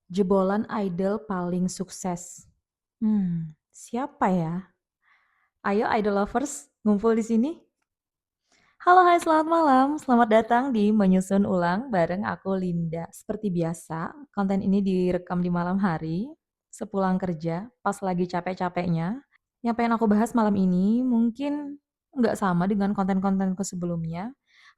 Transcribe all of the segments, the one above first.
Jebolan idol paling sukses. Siapa ya? Ayo idol lovers, ngumpul di sini. Halo, hai, selamat malam. Selamat datang di Menyusun Ulang bareng aku Linda. Seperti biasa, konten ini direkam di malam hari, sepulang kerja, pas lagi capek-capeknya. Yang pengen aku bahas malam ini mungkin nggak sama dengan konten-kontenku sebelumnya.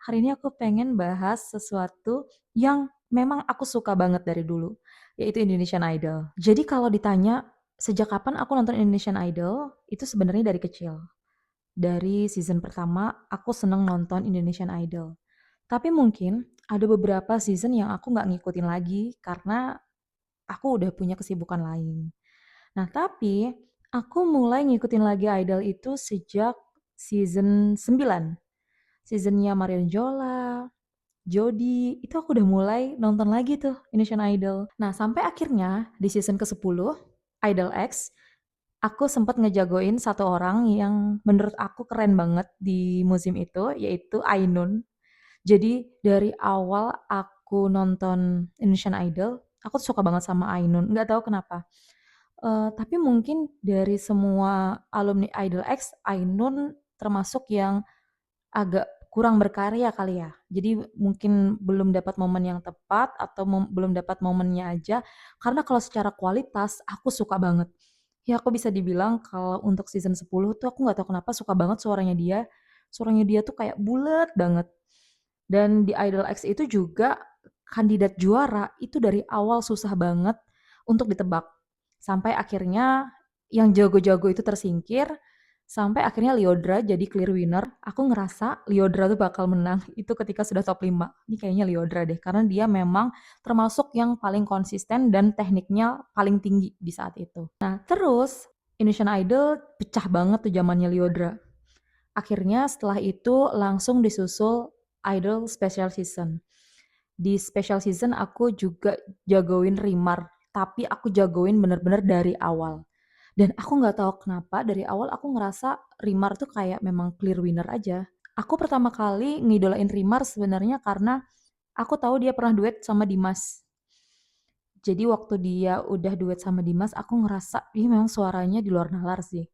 Hari ini aku pengen bahas sesuatu yang memang aku suka banget dari dulu, yaitu Indonesian Idol. Jadi kalau ditanya sejak kapan aku nonton Indonesian Idol, itu sebenarnya dari kecil. Dari season pertama, aku seneng nonton Indonesian Idol. Tapi mungkin ada beberapa season yang aku nggak ngikutin lagi karena aku udah punya kesibukan lain. Nah, tapi aku mulai ngikutin lagi Idol itu sejak season 9. Seasonnya Marion Jola, Jody, itu aku udah mulai nonton lagi tuh Indonesian Idol. Nah, sampai akhirnya di season ke-10, Idol X, aku sempat ngejagoin satu orang yang menurut aku keren banget di musim itu, yaitu Ainun. Jadi dari awal aku nonton Indonesian Idol, aku tuh suka banget sama Ainun. Nggak tahu kenapa. Tapi mungkin dari semua alumni Idol X, Ainun termasuk yang agak kurang berkarya kali ya. Jadi mungkin belum dapat momen yang tepat atau belum dapat momennya aja. Karena kalau secara kualitas aku suka banget. Ya aku bisa dibilang kalau untuk season 10 tuh aku nggak tahu kenapa suka banget suaranya dia. Suaranya dia tuh kayak bulat banget. Dan di Idol X itu juga kandidat juara itu dari awal susah banget untuk ditebak. Sampai akhirnya yang jago-jago itu tersingkir, sampai akhirnya Lyodra jadi clear winner. Aku ngerasa Lyodra tuh bakal menang itu ketika sudah top 5. Ini kayaknya Lyodra deh, karena dia memang termasuk yang paling konsisten dan tekniknya paling tinggi di saat itu. Nah, terus Indonesian Idol pecah banget tuh zamannya Lyodra. Akhirnya setelah itu langsung disusul Idol Special Season. Di Special Season aku juga jagoin Rimar, tapi aku jagoin bener-bener dari awal. Dan aku nggak tahu kenapa dari awal aku ngerasa Rimar tuh kayak memang clear winner aja. Aku pertama kali ngidolain Rimar sebenarnya karena aku tahu dia pernah duet sama Dimas. Jadi waktu dia udah duet sama Dimas, aku ngerasa ini memang suaranya di luar nalar sih.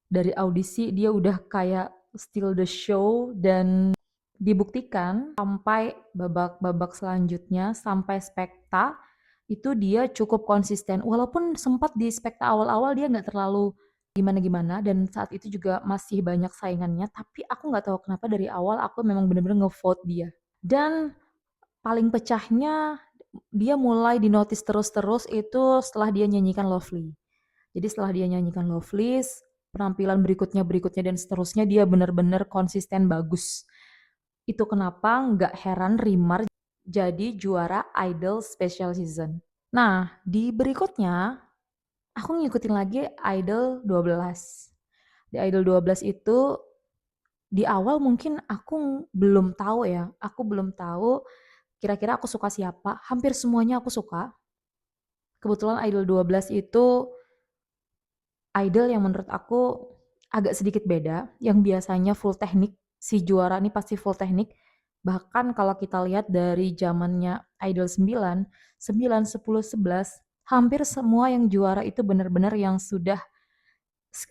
Dari audisi dia udah kayak steal the show dan dibuktikan sampai babak-babak selanjutnya sampai spekta itu dia cukup konsisten walaupun sempat di spekta awal-awal dia nggak terlalu gimana-gimana dan saat itu juga masih banyak saingannya tapi aku nggak tahu kenapa dari awal aku memang benar-benar ngevote dia dan paling pecahnya dia mulai dinotis terus-terus itu setelah dia nyanyikan Lovely. Jadi setelah dia nyanyikan Lovely, penampilan berikutnya dan seterusnya dia benar-benar konsisten bagus. Itu kenapa nggak heran Rimar jadi juara Idol Special Season. Nah, di berikutnya aku ngikutin lagi Idol 12. Di Idol 12 itu di awal mungkin aku belum tahu ya, aku belum tahu kira-kira aku suka siapa. Hampir semuanya aku suka. Kebetulan Idol 12 itu idol yang menurut aku agak sedikit beda, yang biasanya full teknik, si juara ini pasti full teknik. Bahkan kalau kita lihat dari zamannya Idol 9, 9, 10, 11, hampir semua yang juara itu benar-benar yang sudah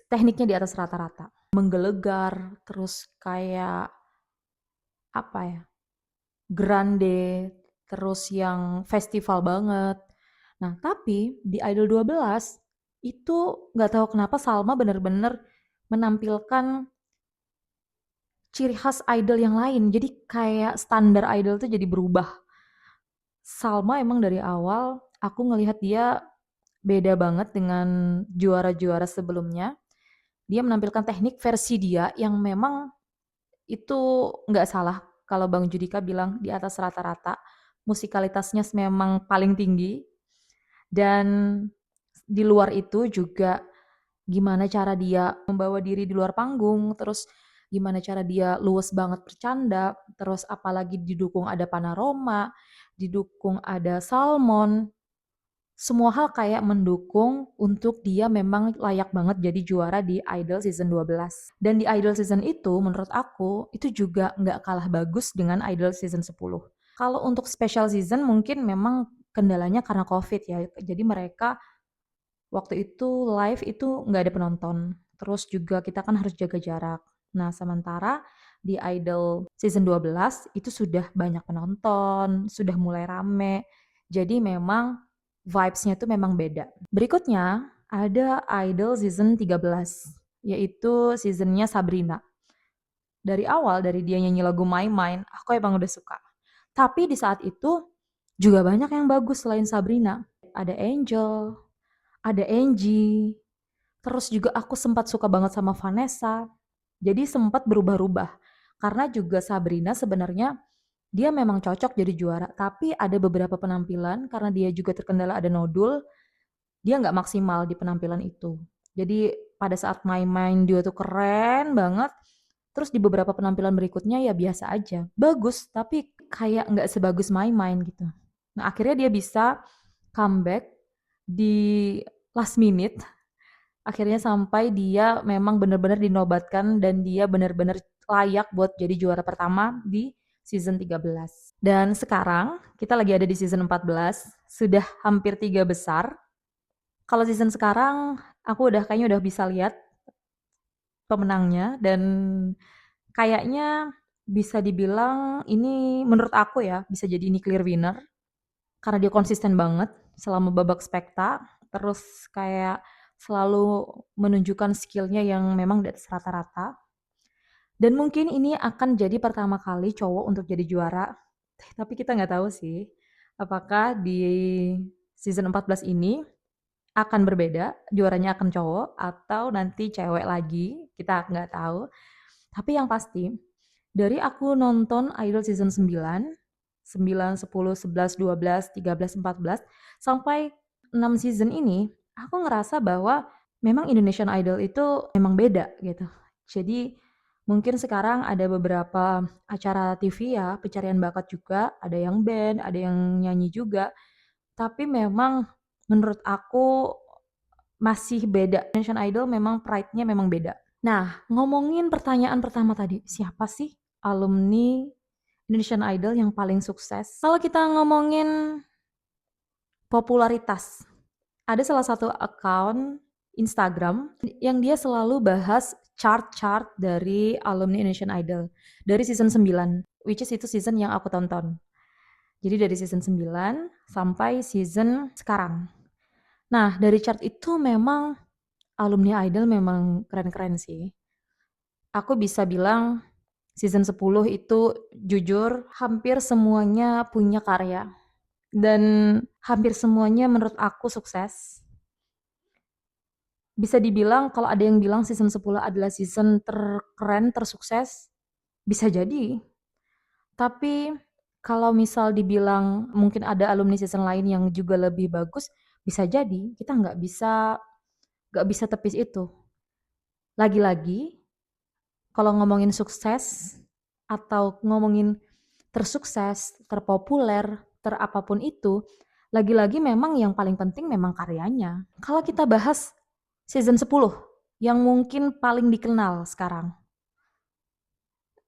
tekniknya di atas rata-rata. Menggelegar, terus kayak apa ya, grande, terus yang festival banget. Nah, tapi di Idol 12 itu nggak tahu kenapa Salma bener-bener menampilkan ciri khas idol yang lain. Jadi kayak standar idol tuh jadi berubah. Salma emang dari awal aku ngelihat dia beda banget dengan juara-juara sebelumnya. Dia menampilkan teknik versi dia yang memang itu nggak salah kalau Bang Judika bilang di atas rata-rata. Musikalitasnya memang paling tinggi. Dan di luar itu juga gimana cara dia membawa diri di luar panggung, terus gimana cara dia luwes banget bercanda, terus apalagi didukung ada Panaroma, didukung ada Salmon, semua hal kayak mendukung untuk dia memang layak banget jadi juara di Idol Season 12. Dan di Idol Season itu menurut aku itu juga nggak kalah bagus dengan Idol Season 10. Kalau untuk special season mungkin memang kendalanya karena COVID ya. Jadi mereka waktu itu live itu nggak ada penonton. Terus juga kita kan harus jaga jarak. Nah, sementara di Idol season 12 itu sudah banyak penonton, sudah mulai rame. Jadi memang vibes-nya tuh memang beda. Berikutnya ada Idol season 13, yaitu seasonnya Sabrina. Dari awal, dari dia nyanyi lagu My Mind, aku emang udah suka. Tapi di saat itu juga banyak yang bagus selain Sabrina. Ada Angel, ada Angie, terus juga aku sempat suka banget sama Vanessa. Jadi sempat berubah-ubah. Karena juga Sabrina sebenarnya dia memang cocok jadi juara, tapi ada beberapa penampilan karena dia juga terkendala ada nodul, dia nggak maksimal di penampilan itu. Jadi pada saat main-main dia tuh keren banget, terus di beberapa penampilan berikutnya ya biasa aja. Bagus, tapi kayak nggak sebagus main-main gitu. Nah akhirnya dia bisa comeback di last minute, akhirnya sampai dia memang benar-benar dinobatkan dan dia benar-benar layak buat jadi juara pertama di season 13. Dan sekarang kita lagi ada di season 14, sudah hampir 3 besar. Kalau season sekarang aku kayaknya udah bisa lihat pemenangnya dan kayaknya bisa dibilang ini menurut aku ya bisa jadi ini clear winner karena dia konsisten banget selama babak spekta, terus kayak selalu menunjukkan skillnya yang memang di atas rata-rata. Dan mungkin ini akan jadi pertama kali cowok untuk jadi juara. Tapi kita nggak tahu sih, apakah di season 14 ini akan berbeda, juaranya akan cowok atau nanti cewek lagi, kita nggak tahu. Tapi yang pasti, dari aku nonton Idol season 9, 9, 10, 11, 12, 13, 14, sampai 6 season ini, aku ngerasa bahwa memang Indonesian Idol itu memang beda gitu. Jadi mungkin sekarang ada beberapa acara TV ya, pencarian bakat juga, ada yang band, ada yang nyanyi juga. Tapi memang menurut aku masih beda. Indonesian Idol memang pride-nya memang beda. Nah, ngomongin pertanyaan pertama tadi, siapa sih alumni Indonesian Idol yang paling sukses? Kalau kita ngomongin popularitas, ada salah satu account Instagram yang dia selalu bahas chart-chart dari alumni Indonesian Idol dari season 9, which is itu season yang aku tonton. Jadi dari season 9 sampai season sekarang. Nah, dari chart itu memang alumni Idol memang keren-keren sih. Aku bisa bilang season 10 itu jujur hampir semuanya punya karya dan hampir semuanya menurut aku sukses. Bisa dibilang kalau ada yang bilang season 10 adalah season terkeren, tersukses, bisa jadi. Tapi kalau misal dibilang mungkin ada alumni season lain yang juga lebih bagus, bisa jadi. Kita nggak bisa tepis itu. Lagi-lagi, kalau ngomongin sukses atau ngomongin tersukses, terpopuler, terapapun itu, lagi-lagi memang yang paling penting memang karyanya. Kalau kita bahas season 10 yang mungkin paling dikenal sekarang.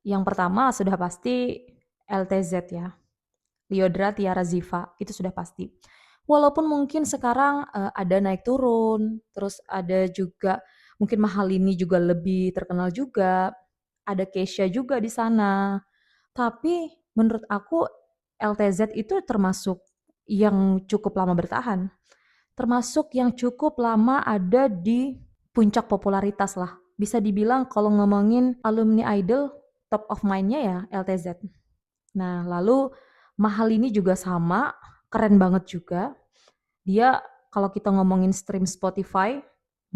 Yang pertama sudah pasti LTZ ya. Lyodra Tiara Ziva, itu sudah pasti. Walaupun mungkin sekarang ada naik turun, terus ada juga mungkin Mahalini juga lebih terkenal juga, ada Kesha juga di sana. Tapi menurut aku LTZ itu termasuk yang cukup lama bertahan. Termasuk yang cukup lama ada di puncak popularitas lah. Bisa dibilang kalau ngomongin alumni idol, top of mind-nya ya LTZ. Nah, lalu Mahal ini juga sama, keren banget juga. Dia kalau kita ngomongin stream Spotify,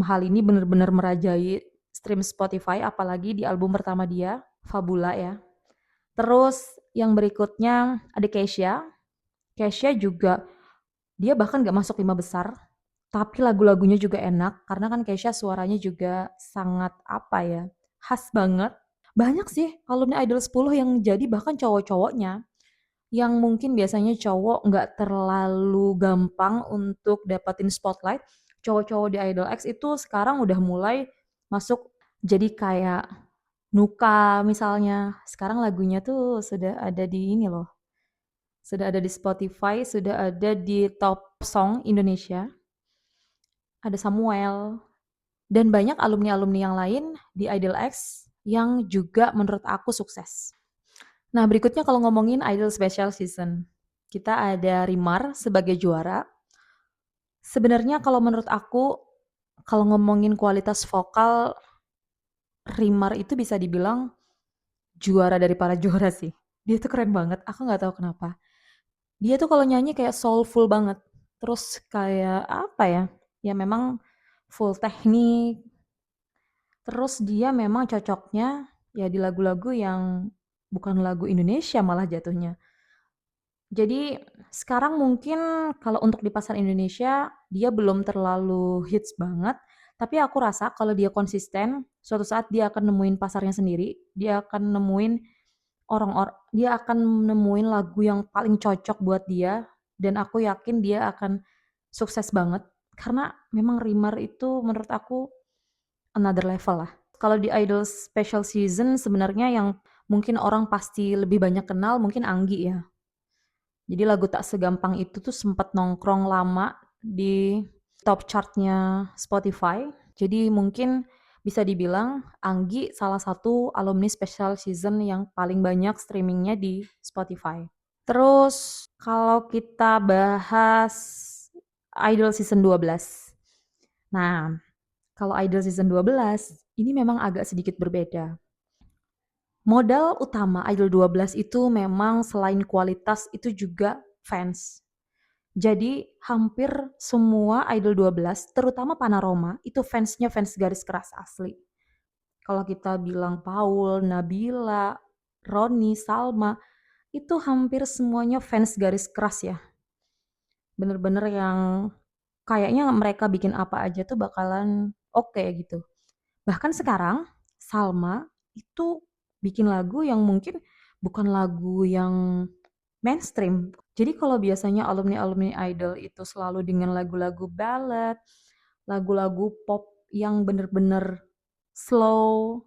Mahal ini bener-bener merajai stream Spotify, apalagi di album pertama dia, Fabula ya. Terus yang berikutnya ada Kesha. Kesha juga dia bahkan gak masuk 5 besar, tapi lagu-lagunya juga enak karena kan Kesha suaranya juga sangat apa ya, khas banget. Banyak sih alumni Idol 10 yang jadi bahkan cowok-cowoknya yang mungkin biasanya cowok nggak terlalu gampang untuk dapatin spotlight. Cowok-cowok di Idol X itu sekarang udah mulai masuk jadi kayak Nuka misalnya. Sekarang lagunya tuh sudah ada di ini loh. sudah ada di Spotify, sudah ada di Top Song Indonesia, ada Samuel, dan banyak alumni-alumni yang lain di Idol X yang juga menurut aku sukses. Nah, berikutnya kalau ngomongin Idol Special Season, kita ada Rimar sebagai juara. Sebenarnya kalau menurut aku, kalau ngomongin kualitas vokal, Rimar itu bisa dibilang juara dari para juara sih. Dia tuh keren banget, aku nggak tahu kenapa. Dia tuh kalau nyanyi kayak soulful banget. Terus kayak apa ya? Ya memang full teknik. Terus dia memang cocoknya ya di lagu-lagu yang bukan lagu Indonesia malah jatuhnya. Jadi sekarang mungkin kalau untuk di pasar Indonesia dia belum terlalu hits banget, tapi aku rasa kalau dia konsisten, suatu saat dia akan nemuin pasarnya sendiri, dia akan nemuin dia akan nemuin lagu yang paling cocok buat dia dan aku yakin dia akan sukses banget karena memang Rimar itu menurut aku another level lah. Kalau di Idol Special Season sebenarnya yang mungkin orang pasti lebih banyak kenal mungkin Anggi ya. Jadi lagu Tak Segampang itu tuh sempat nongkrong lama di top chartnya Spotify. Jadi mungkin bisa dibilang Anggi salah satu alumni special season yang paling banyak streamingnya di Spotify. Terus kalau kita bahas Idol Season 12. Nah, kalau Idol Season 12 ini memang agak sedikit berbeda. Modal utama Idol 12 itu memang selain kualitas itu juga fans. Jadi hampir semua Idol 12, terutama Panaroma, itu fansnya fans garis keras asli. Kalau kita bilang Paul, Nabila, Roni, Salma, itu hampir semuanya fans garis keras ya. Bener-bener yang kayaknya mereka bikin apa aja tuh bakalan oke gitu. Bahkan sekarang Salma itu bikin lagu yang mungkin bukan lagu yang mainstream. Jadi kalau biasanya alumni-alumni idol itu selalu dengan lagu-lagu ballad, lagu-lagu pop yang bener-bener slow.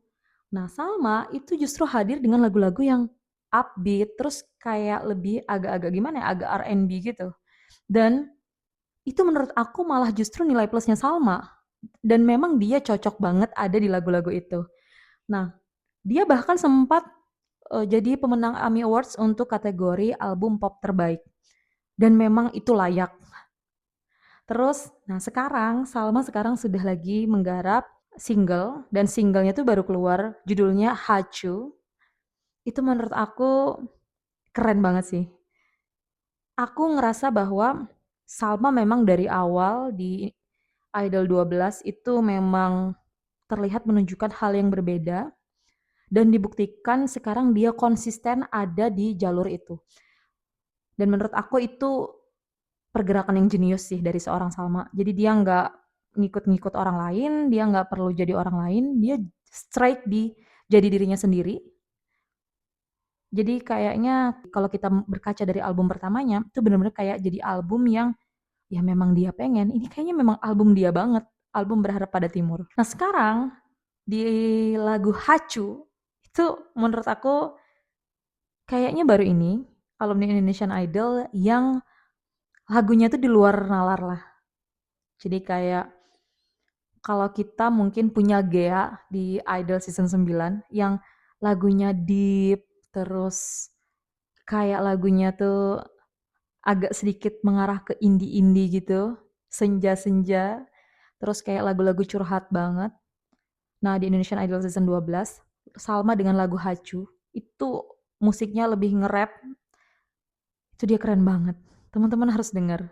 Nah, Salma itu justru hadir dengan lagu-lagu yang upbeat, terus kayak lebih agak-agak gimana ya, agak R&B gitu. Dan itu menurut aku malah justru nilai plusnya Salma. Dan memang dia cocok banget ada di lagu-lagu itu. Nah, dia bahkan sempat jadi pemenang AMI Awards untuk kategori album pop terbaik. Dan memang itu layak. Terus, nah sekarang Salma sekarang sudah lagi menggarap single dan singlenya tuh baru keluar, judulnya Hachu. Itu menurut aku keren banget sih. Aku ngerasa bahwa Salma memang dari awal di Idol 12 itu memang terlihat menunjukkan hal yang berbeda dan dibuktikan sekarang dia konsisten ada di jalur itu. Dan menurut aku itu pergerakan yang jenius sih dari seorang Salma. Jadi dia nggak ngikut-ngikut orang lain, dia nggak perlu jadi orang lain, dia straight di jadi dirinya sendiri. Jadi kayaknya kalau kita berkaca dari album pertamanya, itu benar-benar kayak jadi album yang ya memang dia pengen. Ini kayaknya memang album dia banget, album Berharap Pada Timur. Nah sekarang di lagu Hacu, itu menurut aku kayaknya baru ini alumni Indonesian Idol yang lagunya tuh di luar nalar lah. Jadi kayak kalau kita mungkin punya Gea di Idol Season 9 yang lagunya deep, terus kayak lagunya tuh agak sedikit mengarah ke indie-indie gitu, senja-senja, terus kayak lagu-lagu curhat banget. Nah, di Indonesian Idol Season 12, Salma dengan lagu Hacu, itu musiknya lebih nge-rap, itu dia keren banget. Teman-teman harus denger.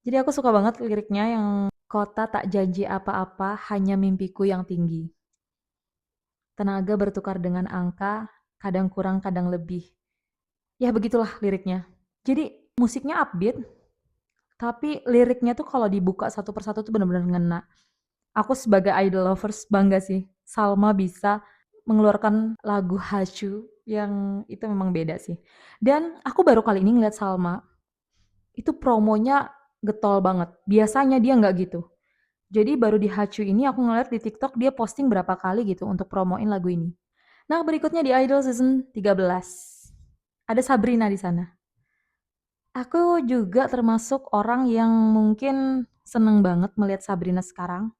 Jadi aku suka banget liriknya yang kota tak janji apa-apa, hanya mimpiku yang tinggi. Tenaga bertukar dengan angka, kadang kurang, kadang lebih. Ya begitulah liriknya. Jadi musiknya upbeat, tapi liriknya tuh kalau dibuka satu persatu tuh benar-benar ngena. Aku sebagai idol lovers bangga sih. Salma bisa mengeluarkan lagu Hachu yang itu memang beda sih. Dan aku baru kali ini ngeliat Salma, itu promonya getol banget. Biasanya dia nggak gitu. Jadi baru di Hachu ini aku ngeliat di TikTok dia posting berapa kali gitu untuk promoin lagu ini. Nah, berikutnya di Idol Season 13. Ada Sabrina di sana. Aku juga termasuk orang yang mungkin seneng banget melihat Sabrina sekarang.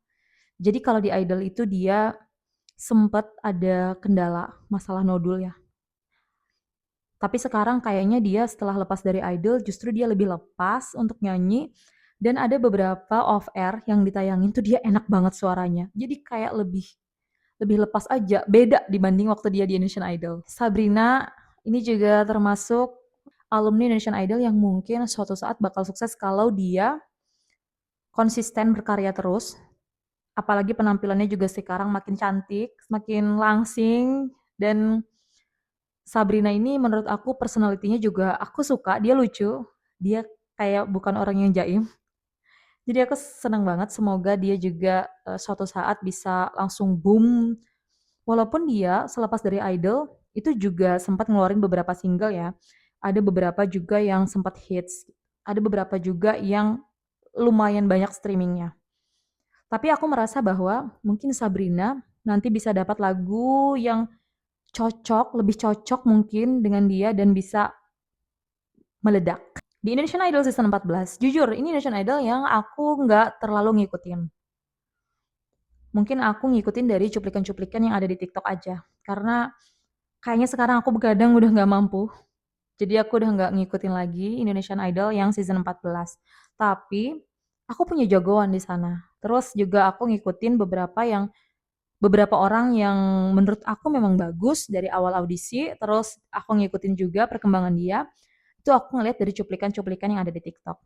Jadi kalau di Idol itu dia sempat ada kendala masalah nodul ya. Tapi sekarang kayaknya dia setelah lepas dari Idol justru dia lebih lepas untuk nyanyi dan ada beberapa off air yang ditayangin tuh dia enak banget suaranya. Jadi kayak lebih lebih lepas aja, beda dibanding waktu dia di Indonesian Idol. Sabrina ini juga termasuk alumni Indonesian Idol yang mungkin suatu saat bakal sukses kalau dia konsisten berkarya terus. Apalagi penampilannya juga sekarang makin cantik, makin langsing, dan Sabrina ini menurut aku personalitinya juga aku suka, dia lucu, dia kayak bukan orang yang jaim. Jadi aku senang banget semoga dia juga suatu saat bisa langsung boom. Walaupun dia selepas dari Idol itu juga sempat ngeluarin beberapa single ya. Ada beberapa juga yang sempat hits. Ada beberapa juga yang lumayan banyak streamingnya. Tapi aku merasa bahwa mungkin Sabrina nanti bisa dapat lagu yang cocok, lebih cocok mungkin dengan dia dan bisa meledak. Di Indonesian Idol season 14, jujur ini Indonesian Idol yang aku nggak terlalu ngikutin. Mungkin aku ngikutin dari cuplikan-cuplikan yang ada di TikTok aja. Karena kayaknya sekarang aku begadang udah nggak mampu. Jadi aku udah nggak ngikutin lagi Indonesian Idol yang season 14. Tapi aku punya jagoan di sana. Terus juga aku ngikutin beberapa orang yang menurut aku memang bagus dari awal audisi. Terus aku ngikutin juga perkembangan dia. Itu aku ngeliat dari cuplikan-cuplikan yang ada di TikTok.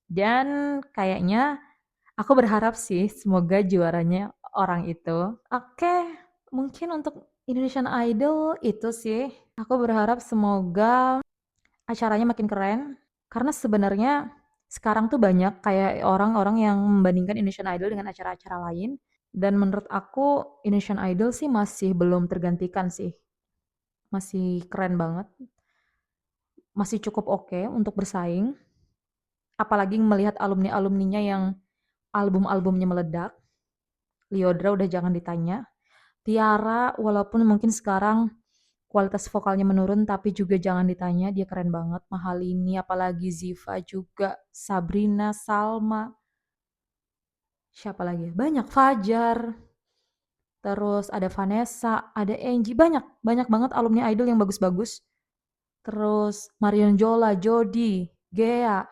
Dan kayaknya aku berharap sih semoga juaranya orang itu. Oke, mungkin untuk Indonesian Idol itu sih. Aku berharap semoga acaranya makin keren. Karena sebenarnya sekarang tuh banyak kayak orang-orang yang membandingkan Indonesian Idol dengan acara-acara lain. Dan menurut aku Indonesian Idol sih masih belum tergantikan sih. Masih keren banget. Masih cukup oke untuk bersaing. Apalagi melihat alumni-alumninya yang album-albumnya meledak. Liodra udah jangan ditanya. Tiara walaupun mungkin sekarang kualitas vokalnya menurun tapi juga jangan ditanya dia keren banget. Mahalini apalagi Ziva juga, Sabrina, Salma, siapa lagi? Banyak Fajar, terus ada Vanessa, ada Angie, banyak banyak banget alumni idol yang bagus-bagus. Terus Marion Jola, Jody, Gea.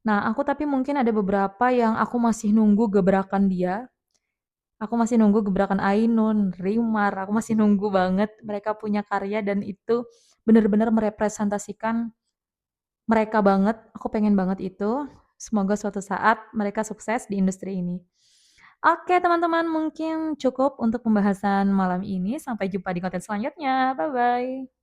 Nah, aku tapi mungkin ada beberapa yang aku masih nunggu gebrakan dia. Aku masih nunggu gebrakan Ainun, Rimar, aku masih nunggu banget mereka punya karya dan itu benar-benar merepresentasikan mereka banget. Aku pengen banget itu. Semoga suatu saat mereka sukses di industri ini. Oke, teman-teman, mungkin cukup untuk pembahasan malam ini. Sampai jumpa di konten selanjutnya. Bye bye.